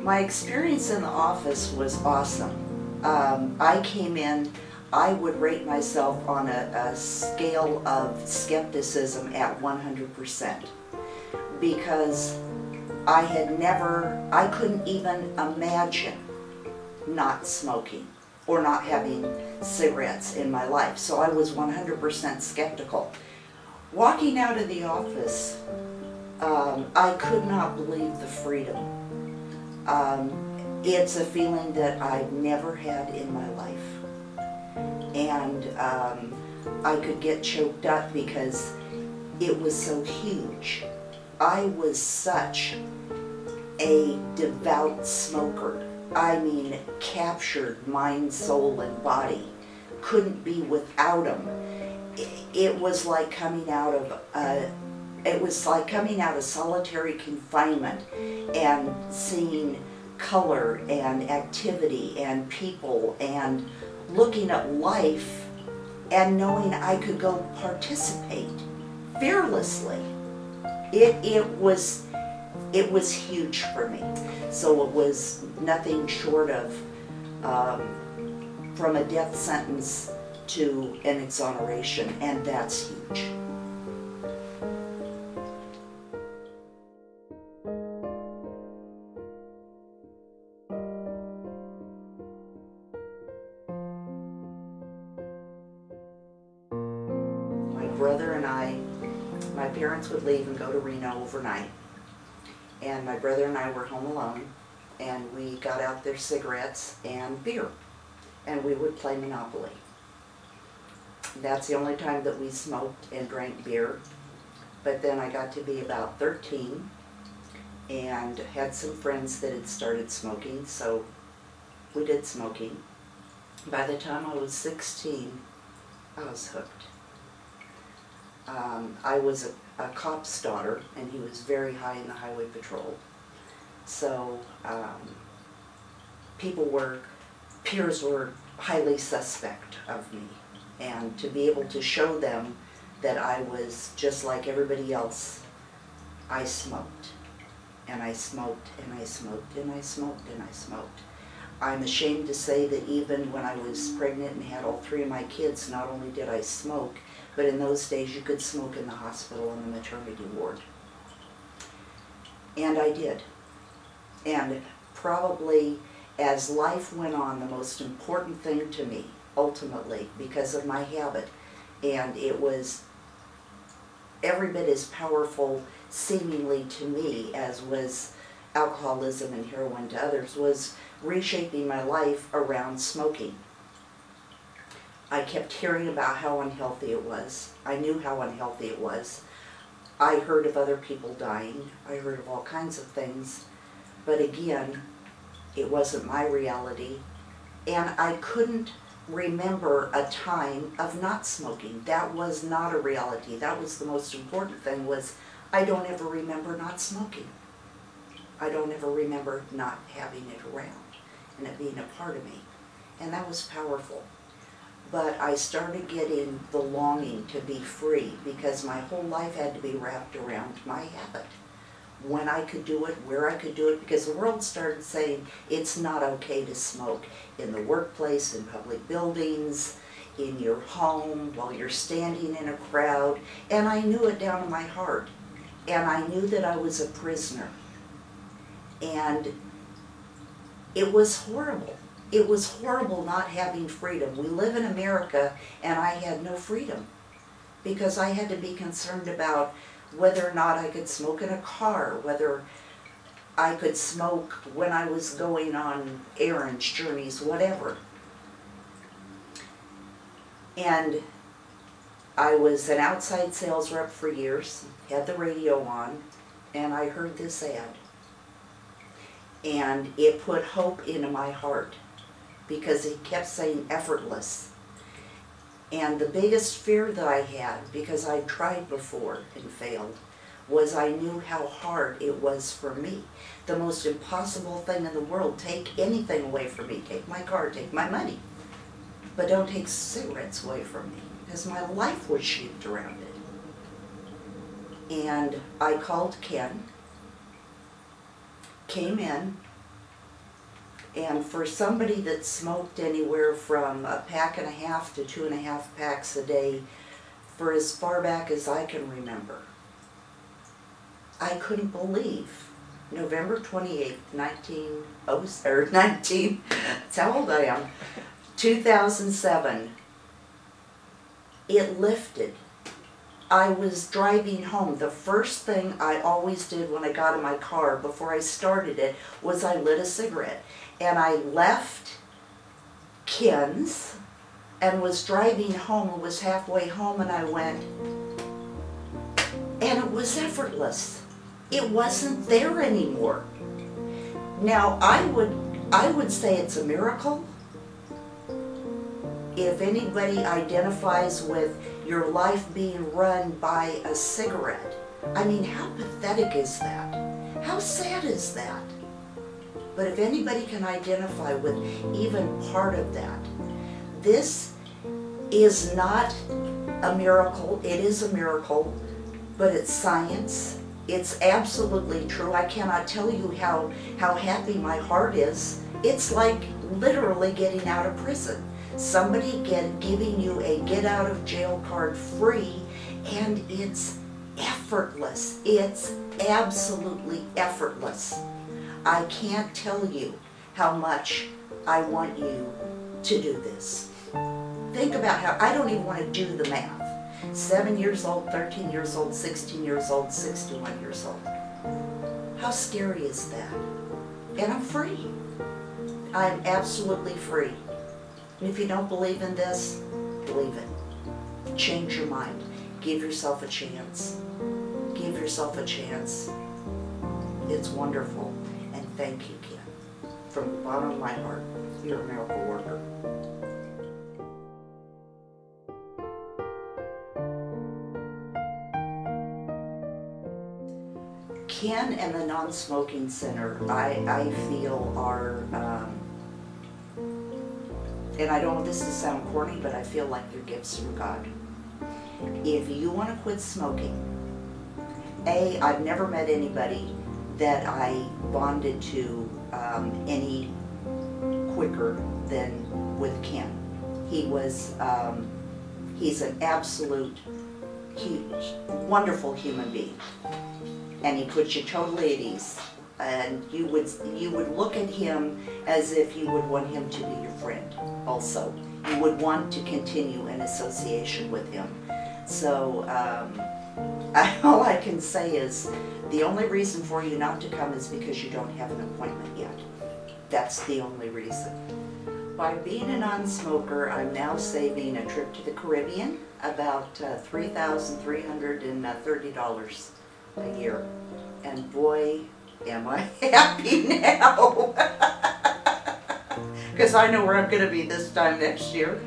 My experience in the office was awesome. I came in, I would rate myself on a scale of skepticism at 100% because I couldn't even imagine not smoking or not having cigarettes in my life. So I was 100% skeptical. Walking out of the office, I could not believe the freedom. It's a feeling that I've never had in my life. And I could get choked up because it was so huge. I was such a devout smoker. I mean, captured mind, soul, and body. Couldn't be without them. It was like coming out of solitary confinement and seeing color and activity and people and looking at life and knowing I could go participate fearlessly. It was huge for me. So it was nothing short of from a death sentence to an exoneration, and that's huge. My brother and my parents would leave and go to Reno overnight, and my brother and I were home alone, and we got out their cigarettes and beer, and we would play Monopoly. That's the only time that we smoked and drank beer. But then I got to be about 13 and had some friends that had started smoking, so we did smoking. By the time I was 16, I was hooked. I was a cop's daughter, and he was very high in the highway patrol. So peers were highly suspect of me. And to be able to show them that I was just like everybody else, I smoked. And I smoked, and I smoked, and I smoked, and I smoked. I'm ashamed to say that even when I was pregnant and had all 3 of my kids, not only did I smoke, but in those days you could smoke in the hospital in the maternity ward. And I did. And probably as life went on, the most important thing to me, ultimately, because of my habit, and it was every bit as powerful seemingly to me as was alcoholism and heroin to others, was reshaping my life around smoking. I kept hearing about how unhealthy it was. I knew how unhealthy it was. I heard of other people dying. I heard of all kinds of things. But again, it wasn't my reality. And I couldn't remember a time of not smoking. That was not a reality. That was the most important thing, was I don't ever remember not smoking. I don't ever remember not having it around and it being a part of me. And that was powerful. But I started getting the longing to be free because my whole life had to be wrapped around my habit. When I could do it, where I could do it, because the world started saying it's not okay to smoke in the workplace, in public buildings, in your home, while you're standing in a crowd. And I knew it down in my heart. And I knew that I was a prisoner. And it was horrible. It was horrible not having freedom. We live in America, and I had no freedom because I had to be concerned about whether or not I could smoke in a car, whether I could smoke when I was going on errands, journeys, whatever. And I was an outside sales rep for years, had the radio on, and I heard this ad. And it put hope into my heart because it kept saying effortless. And the biggest fear that I had, because I'd tried before and failed, was I knew how hard it was for me. The most impossible thing in the world, take anything away from me. Take my car, take my money. But don't take cigarettes away from me, because my life was shaped around it. And I called Ken, came in, And for somebody that smoked anywhere from a pack and a half to 2.5 packs a day for as far back as I can remember, I couldn't believe November 28th, 19, that's how old I am, 2007, it lifted. I was driving home. The first thing I always did when I got in my car before I started it was I lit a cigarette. And I left Ken's and was driving home and was halfway home, and I went, and it was effortless. It wasn't there anymore. Now I would say it's a miracle. If anybody identifies with your life being run by a cigarette, I mean, how pathetic is that? How sad is that? But if anybody can identify with even part of that, this is not a miracle. It is a miracle, but it's science. It's absolutely true. I cannot tell you how happy my heart is. It's like literally getting out of prison. Somebody giving you a get out of jail card free, and it's effortless. It's absolutely effortless. I can't tell you how much I want you to do this. Think about how, I don't even want to do the math. 7 years old, 13 years old, 16 years old, 61 years old. How scary is that? And I'm free. I'm absolutely free. And if you don't believe in this, believe it. Change your mind. Give yourself a chance. Give yourself a chance. It's wonderful. And thank you, Ken. From the bottom of my heart, you're a miracle worker. Ken and the Non-Smoking Center, I feel are, and I don't want this to sound corny, but I feel like they're gifts from God. If you want to quit smoking, I've never met anybody that I bonded to any quicker than with Ken. He was, he's an absolute wonderful human being. And he puts you totally at ease. And you would look at him as if you would want him to be your friend also. You would want to continue an association with him. So all I can say is the only reason for you not to come is because you don't have an appointment yet. That's the only reason. By being a non-smoker, I'm now saving a trip to the Caribbean, about $3,330 a year. And boy, am I happy now. Because I know where I'm going to be this time next year.